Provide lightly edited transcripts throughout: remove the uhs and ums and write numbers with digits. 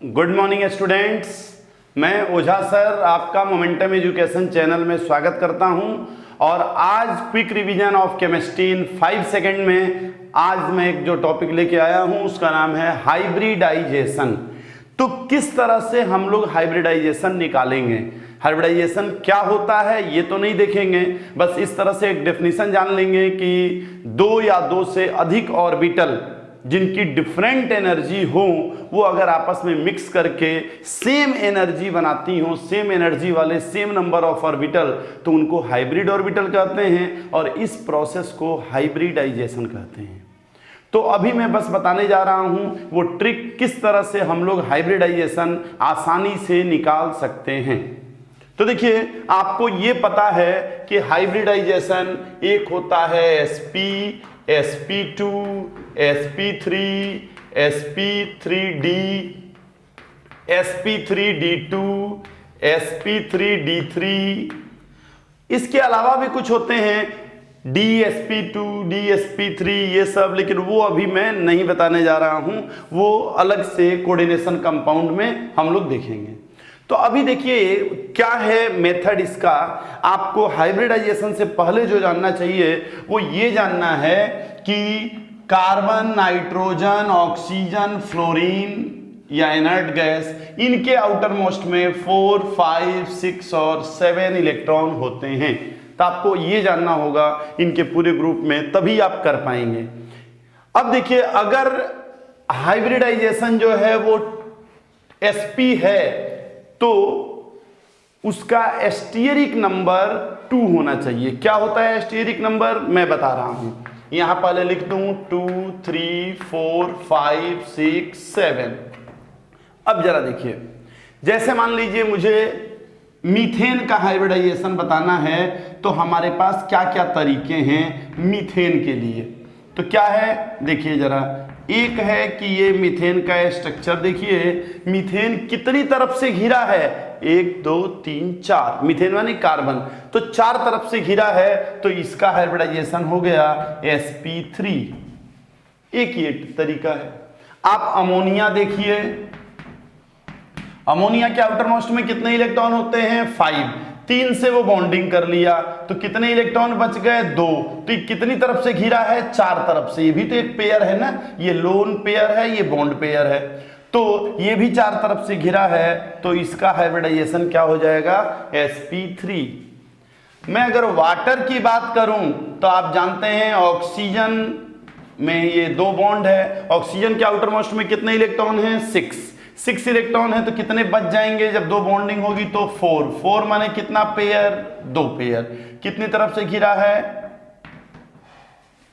Good morning students, मैं ओझा sir आपका momentum education channel में स्वागत करता हूं। और आज quick revision of chemistry in 5 second में आज मैं एक जो टॉपिक लेके आया हूं उसका नाम है हाइब्रिडाइजेशन। तो किस तरह से हम लोग हाइब्रिडाइजेशन निकालेंगे, हाइब्रिडाइजेशन क्या होता है ये तो नहीं देखेंगे, बस इस तरह से एक डेफिनेशन जान लेंगे कि दो या दो से अधिक ऑर्बिटल जिनकी डिफरेंट एनर्जी हो वो अगर आपस में मिक्स करके सेम एनर्जी बनाती हो, सेम एनर्जी वाले सेम नंबर ऑफ ऑर्बिटल, तो उनको हाइब्रिड ऑर्बिटल कहते हैं और इस प्रोसेस को हाइब्रिडाइजेशन कहते हैं। तो अभी मैं बस बताने जा रहा हूं वो ट्रिक किस तरह से हम लोग हाइब्रिडाइजेशन आसानी से निकाल सकते हैं। तो देखिए, आपको ये पता है कि हाइब्रिडाइजेशन एक होता है sp2, sp3, sp3d, sp3d2, sp3d3। इसके अलावा भी कुछ होते हैं dsp2, dsp3 ये सब, लेकिन वो अभी मैं नहीं बताने जा रहा हूं, वो अलग से कोऑर्डिनेशन कंपाउंड में हम लोग देखेंगे। तो अभी देखिए क्या है मेथड इसका। आपको हाइब्रिडाइजेशन से पहले जो जानना चाहिए वो ये जानना है कि कार्बन, नाइट्रोजन, ऑक्सीजन, फ्लोरीन या इनर्ट गैस, इनके आउटर मोस्ट में 4, 5, 6 और 7 इलेक्ट्रॉन होते हैं। तो आपको ये जानना होगा इनके पूरे ग्रुप में, तभी आप कर पाएंगे। अब देखिए, अगर हाइब्रिडाइजेशन जो है वो sp है तो उसका एस्टेरिक नंबर 2 होना चाहिए। क्या होता है एस्टेरिक नंबर, मैं बता रहा हूं। यहां पहले लिख दूं 2, 3, 4, 5, 6, 7। अब जरा देखिए, जैसे मान लीजिए मुझे मीथेन का हाइब्रिडाइजेशन बताना है, तो हमारे पास क्या क्या तरीके हैं मीथेन के लिए। तो क्या है देखिए जरा, एक है कि ये मीथेन का स्ट्रक्चर देखिए, मीथेन कितनी तरफ से घिरा है, 1, 2, 3, 4। मीथेन माने कार्बन, तो 4 तरफ से घिरा है, तो इसका हाइब्रिडाइजेशन हो गया sp3। एक ये तरीका है। आप अमोनिया देखिए, अमोनिया के आउटर मोस्ट में कितने इलेक्ट्रॉन होते हैं, 5। 3 से वो बॉन्डिंग कर लिया, तो कितने इलेक्ट्रॉन बच गए, 2। तो ये कितनी तरफ से घिरा है, 4 तरफ से। ये भी तो एक पेयर है ना, ये लोन पेयर है, ये बॉन्ड पेयर है, तो ये भी 4 तरफ से घिरा है, तो इसका हाइब्रिडाइजेशन क्या हो जाएगा, sp3। मैं अगर वाटर की बात करूं तो आप जानते हैं ऑक्सीजन में ये 2 बॉन्ड है, ऑक्सीजन के आउटर मोस्ट में कितने इलेक्ट्रॉन हैं, 6 इलेक्ट्रॉन है, तो कितने बच जाएंगे जब 2 बॉन्डिंग होगी, तो 4 माने कितना पेयर, 2 पेयर। कितनी तरफ से घिरा है,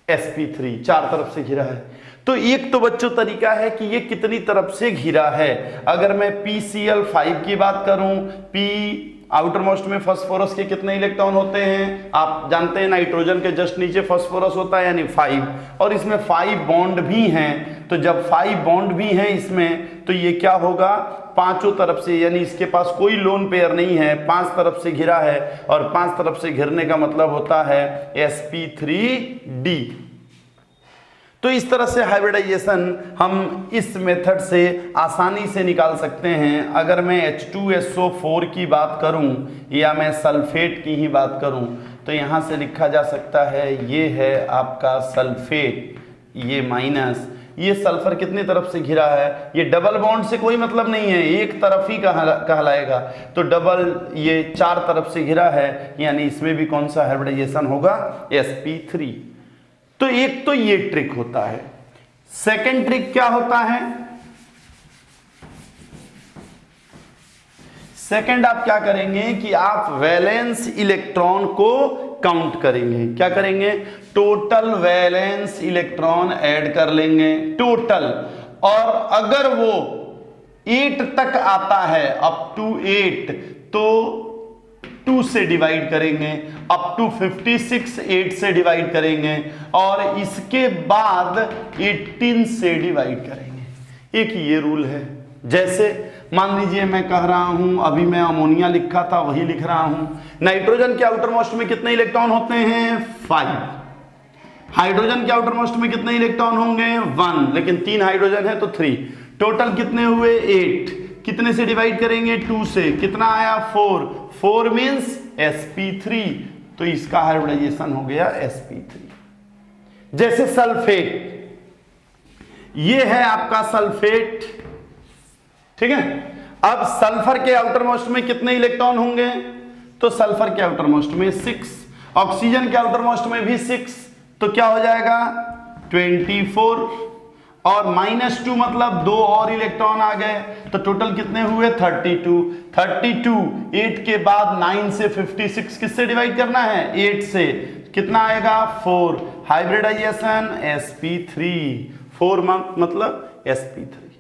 sp3, 4 तरफ से घिरा है। तो एक तो बच्चों तरीका है कि ये कितनी तरफ से घिरा है। अगर मैं PCl5 की बात करूं, P आउटर मोस्ट में फास्फोरस के कितने इलेक्ट्रॉन होते हैं, आप जानते हैं नाइट्रोजन के जस्ट नीचे फास्फोरस होता है यानी 5, और इसमें 5 बॉन्ड भी हैं। तो जब 5 बॉन्ड भी हैं इसमें, तो ये क्या होगा, 5 तरफ से, यानी इसके पास कोई लोन पेयर नहीं है, 5 तरफ से घिरा है, और 5 तरफ से घिरने का मतलब होता है sp3d। तो इस तरह से हाइब्रिडाइजेशन हम इस मेथड से आसानी से निकाल सकते हैं। अगर मैं H2SO4 की बात करूं या मैं सल्फेट की ही बात करूं, तो यहां से लिखा जा सकता है, ये है आपका सल्फेट, ये माइनस, ये सल्फर कितनी तरफ से घिरा है, ये डबल बॉन्ड से कोई मतलब नहीं है, एक तरफ ही कहलाएगा, तो डबल, ये 4 तरफ से घिरा है, यानी इसमें भी कौन सा हाइब्रिडाइजेशन होगा, sp3। तो एक तो ये ट्रिक होता है। सेकंड ट्रिक क्या होता है, सेकंड आप क्या करेंगे कि आप वैलेंस इलेक्ट्रॉन को काउंट करेंगे। क्या करेंगे, टोटल वैलेंस इलेक्ट्रॉन ऐड कर लेंगे, टोटल, और अगर वो 8 तक आता है, अप टू 8, तो 2 से डिवाइड करेंगे, अप टू 56 8 से डिवाइड करेंगे, और इसके बाद 18 से डिवाइड करेंगे। एक ये रूल है। जैसे मान लीजिए मैं कह रहा हूं, अभी मैं अमोनिया लिखा था वही लिख रहा हूं, नाइट्रोजन के आउटर मोस्ट में कितने इलेक्ट्रॉन होते हैं, 5। हाइड्रोजन के आउटर मोस्ट में कितने इलेक्ट्रॉन होंगे, 1, लेकिन 3 हाइड्रोजन है तो 3। टोटल कितने हुए 8, कितने से डिवाइड करेंगे 2 से, कितना आया 4, 4 मीन्स sp3, तो इसका हाइब्रिडाइजेशन हो गया sp3। जैसे सल्फेट, ये है आपका सल्फेट, ठीक है। अब सल्फर के आउटर मोस्ट में कितने इलेक्ट्रॉन होंगे, तो सल्फर के आउटर मोस्ट में 6, ऑक्सीजन के आउटर मोस्ट में भी 6, तो क्या हो जाएगा 24, और -2 मतलब 2 और इलेक्ट्रॉन आ गए, तो टोटल कितने हुए 32। 32, 8 के बाद 9 से 56 किससे डिवाइड करना है 8 से, कितना आएगा 4, हाइब्रिडाइजेशन sp3, 4 मतलब sp3।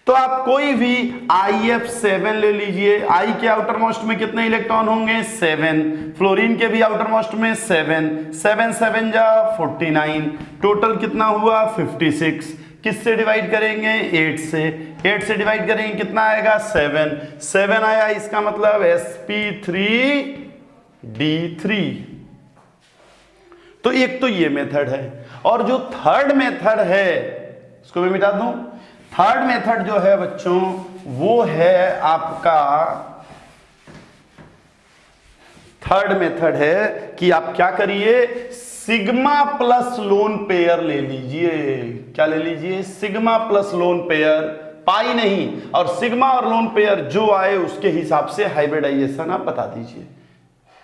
तो आप कोई भी IF7 ले लीजिए, I के आउटर मोस्ट में कितने इलेक्ट्रॉन होंगे 7, फ्लोरीन के भी आउटर मोस्ट में 7, 7 7 जा 49, टोटल कितना हुआ 56, किससे डिवाइड करेंगे 8 से, 8 से डिवाइड करेंगे कितना आएगा 7, 7 आया, इसका मतलब sp3d3। तो एक तो ये मेथड है, और जो थर्ड मेथड है इसको भी मिटा दूं। थर्ड मेथड जो है बच्चों वो है आपका, थर्ड मेथड है कि आप क्या करिए, सिग्मा प्लस लोन पेयर ले लीजिए। क्या ले लीजिए, सिग्मा प्लस लोन पेयर, पाई नहीं, और सिग्मा और लोन पेयर जो आए उसके हिसाब से हाइब्रिडाइजेशन आप बता दीजिए।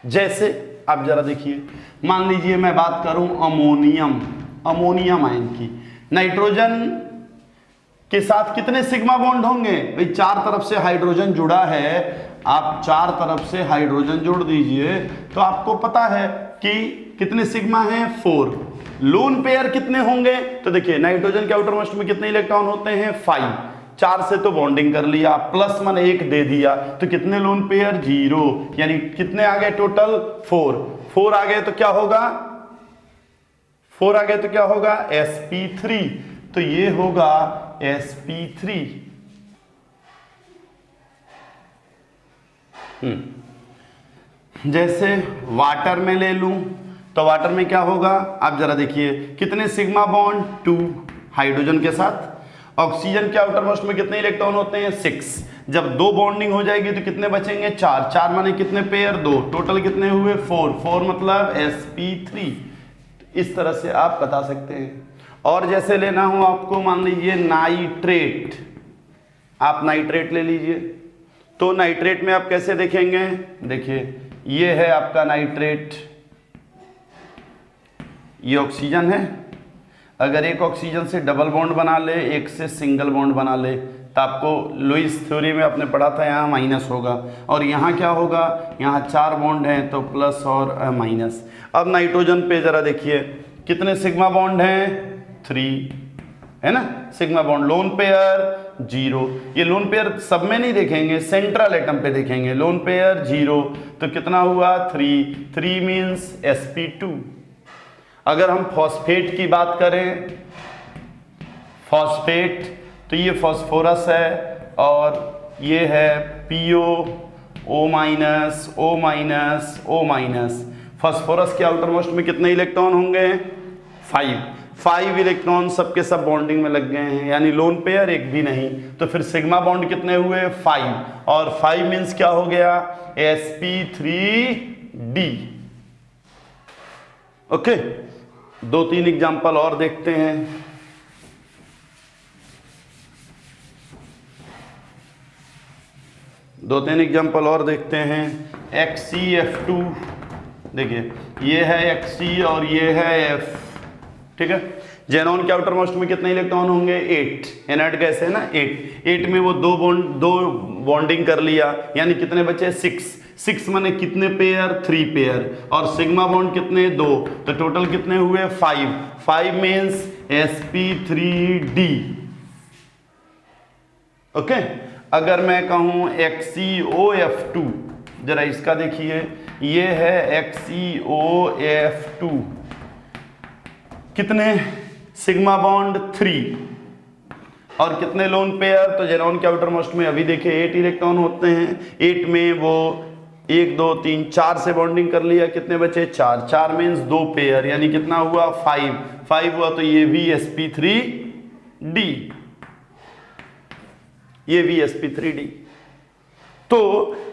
जैसे आप जरा देखिए, मान लीजिए मैं बात करूं अमोनियम आयन की, नाइट्रोजन के साथ कितने सिग्मा बॉन्ड होंगे भाई, 4 तरफ से हाइड्रोजन जुड़ा है, आप 4 तरफ से हाइड्रोजन जोड़ दीजिए तो आपको पता है कि कितने सिग्मा हैं 4। लोन पेयर कितने होंगे, तो देखिए नाइट्रोजन के आउटर मोस्ट में कितने इलेक्ट्रॉन होते हैं 5, 4 से तो बॉन्डिंग कर लिया, प्लस 1 दे दिया, तो कितने लोन पेयर 0, यानी कितने आ गए टोटल 4 आ गए, तो क्या होगा 4 आ गए तो क्या होगा sp3, तो ये होगा sp3। जैसे वाटर में ले लूं तो वाटर में क्या होगा, आप जरा देखिए कितने सिग्मा बॉन्ड 2 हाइड्रोजन के साथ, ऑक्सीजन के आउटर मोस्ट में कितने इलेक्ट्रॉन होते हैं 6, जब 2 बॉन्डिंग हो जाएगी तो कितने बचेंगे 4, 4 माने कितने पेयर 2, टोटल कितने हुए 4 मतलब sp3। इस तरह से आप बता सकते हैं। और जैसे लेना हो आपको, मान लीजिए नाइट्रेट, आप नाइट्रेट ले लीजिए, तो नाइट्रेट में आप कैसे देखेंगे, देखिए ये है आपका नाइट्रेट, ये ऑक्सीजन है, अगर एक ऑक्सीजन से डबल बॉन्ड बना ले, एक से सिंगल बॉन्ड बना ले, तो आपको लुईस थ्योरी में आपने पढ़ा था यहाँ माइनस होगा, और यहाँ क्या होगा, यहाँ 4 बॉन्ड हैं तो प्लस और माइनस। अब नाइट्रोजन पे जरा देखिए कितने सिग्मा बॉन्ड हैं 3, है ना, सिग्मा बॉन्ड, लोन पेयर 0, ये लोन पेयर सब में नहीं देखेंगे, सेंट्रल एटम पे देखेंगे, लोन पेयर 0, तो कितना हुआ 3 मीन्स sp2। अगर हम फॉस्फेट की बात करें, फॉस्फेट, तो ये फॉस्फोरस है और ये है PO O-O-, फॉस्फोरस के आउटर मोस्ट में कितने इलेक्ट्रॉन होंगे 5 इलेक्ट्रॉन, सबके सब बॉन्डिंग में लग गए हैं, यानी लोन पेयर एक भी नहीं, तो फिर सिग्मा बॉन्ड कितने हुए 5, और 5 मीन्स क्या हो गया sp3d। ओके, 2-3 एग्जाम्पल और देखते हैं। दो तीन एग्जाम्पल और देखते हैं। XeF2, देखिए ये है Xe और ये है F, ठीक है। जेनॉन के आउटर मोस्ट में कितने इलेक्ट्रॉन होंगे 8, इनर्ट गैस है ना 8 में वो दो बॉन्डिंग कर लिया, यानी कितने बचे 6 माने कितने पेयर 3 पेयर, और सिग्मा बॉन्ड कितने 2, तो टोटल कितने हुए 5 मीन्स sp3d। ओके, अगर मैं कहूं XeOF2, जरा इसका देखिए, ये है XeOF2, कितने सिग्मा बॉन्ड 3 और कितने लोन पेयर, तो जेनॉन के आउटर मोस्ट में अभी देखिए 8 इलेक्ट्रॉन होते हैं, 8 में वो 1 2 3 4 से बॉन्डिंग कर लिया, कितने बचे 4 मीन्स 2 पेयर, यानी कितना हुआ 5 हुआ, तो ये भी sp3d। ये भी sp3d। तो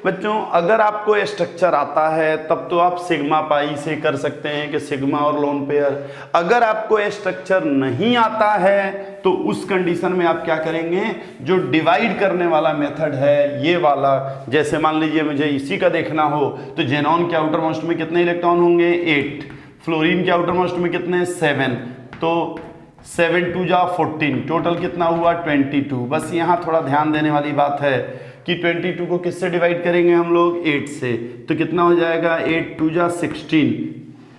बच्चों अगर आपको स्ट्रक्चर आता है तब तो आप सिग्मा पाई से कर सकते हैं कि सिग्मा और लोन पेयर। अगर आपको स्ट्रक्चर नहीं आता है तो उस कंडीशन में आप क्या करेंगे, जो डिवाइड करने वाला मेथड है ये वाला, जैसे मान लीजिए मुझे इसी का देखना हो तो जेनॉन के आउटर मोस्ट में कितने इलेक्ट्रॉन होंगे 8, फ्लोरीन के आउटर मोस्ट में कितने 7, तो 7 2 जा 14, टोटल कितना हुआ 22। बस यहाँ थोड़ा ध्यान देने वाली बात है कि 22 को किससे डिवाइड करेंगे हम लोग 8 से, तो कितना हो जाएगा 8 2 जा 16,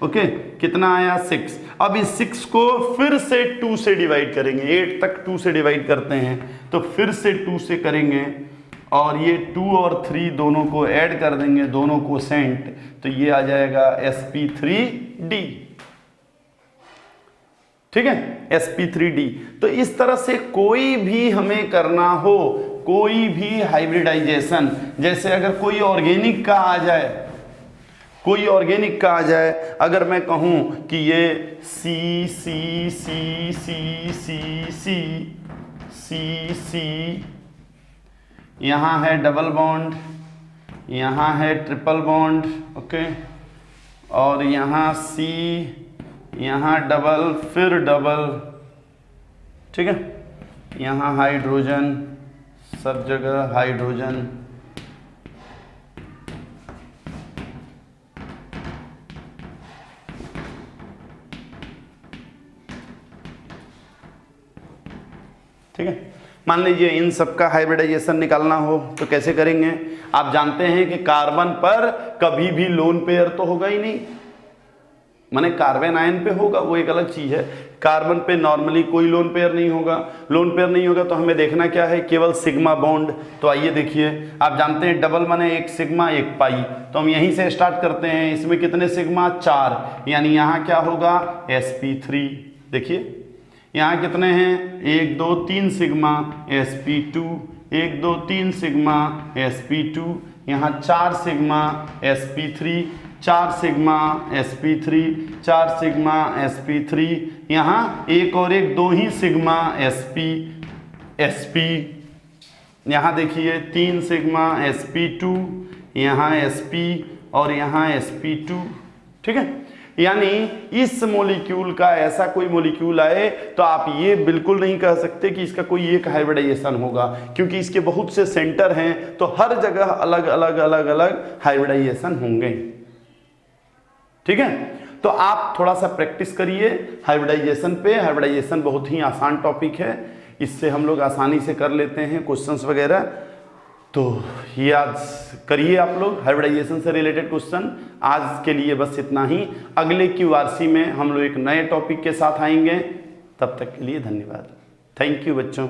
ओके कितना आया 6। अब इस 6 को फिर से 2 से डिवाइड करेंगे, 8 तक 2 से डिवाइड करते हैं तो फिर से 2 से करेंगे और ये 2 और 3 दोनों को ऐड कर देंगे, दोनों को सेंट, तो ये आ जाएगा sp3d। ठीक है sp3d। तो इस तरह से कोई भी हमें करना हो, कोई भी हाइब्रिडाइजेशन, जैसे अगर कोई ऑर्गेनिक का आ जाए, कोई ऑर्गेनिक का आ जाए, अगर मैं कहूं कि ये C C C C C C C C, यहाँ है डबल बॉन्ड, यहाँ है ट्रिपल बॉन्ड, ओके, और यहाँ C, यहाँ डबल, फिर डबल, ठीक है, यहाँ हाइड्रोजन, सब जगह हाइड्रोजन, ठीक है। मान लीजिए इन सब का हाइब्रिडाइजेशन निकालना हो तो कैसे करेंगे। आप जानते हैं कि कार्बन पर कभी भी लोन पेयर तो होगा ही नहीं, माने कार्बन आयन पे होगा वो एक अलग चीज है, कार्बन पे नॉर्मली कोई लोन पेयर नहीं होगा। लोन पेयर नहीं होगा तो हमें देखना क्या है, केवल सिग्मा बॉन्ड। तो आइए देखिए, आप जानते हैं डबल माने एक सिग्मा एक पाई, तो हम यहीं से स्टार्ट करते हैं। इसमें कितने सिग्मा 4, यानी यहाँ क्या होगा sp3। देखिए यहाँ कितने हैं 1 2 3 सिग्मा sp2, 1 2 3 सिग्मा sp2, यहाँ 4 sigma sp3, 4 sigma sp3, 4 sigma sp3, यहाँ 1 और 1 2 ही सिग्मा sp, यहाँ देखिए 3 सिग्मा sp2, यहाँ sp और यहाँ sp2, ठीक है। यानी इस मॉलिक्यूल का ऐसा कोई मॉलिक्यूल आए तो आप ये बिल्कुल नहीं कह सकते कि इसका कोई एक हाइब्रिडाइजेशन होगा, क्योंकि इसके बहुत से सेंटर हैं तो हर जगह अलग अलग अलग अलग हाइब्रिडाइजेशन होंगे, ठीक है। तो आप थोड़ा सा प्रैक्टिस करिए हाइब्रिडाइजेशन पे। हाइब्रिडाइजेशन बहुत ही आसान टॉपिक है, इससे हम लोग आसानी से कर लेते हैं क्वेश्चंस वगैरह। तो ये आज करिए आप लोग हाइब्रिडाइजेशन से रिलेटेड क्वेश्चन। आज के लिए बस इतना ही, अगले QRC में हम लोग एक नए टॉपिक के साथ आएंगे। तब तक के लिए धन्यवाद, थैंक यू बच्चों।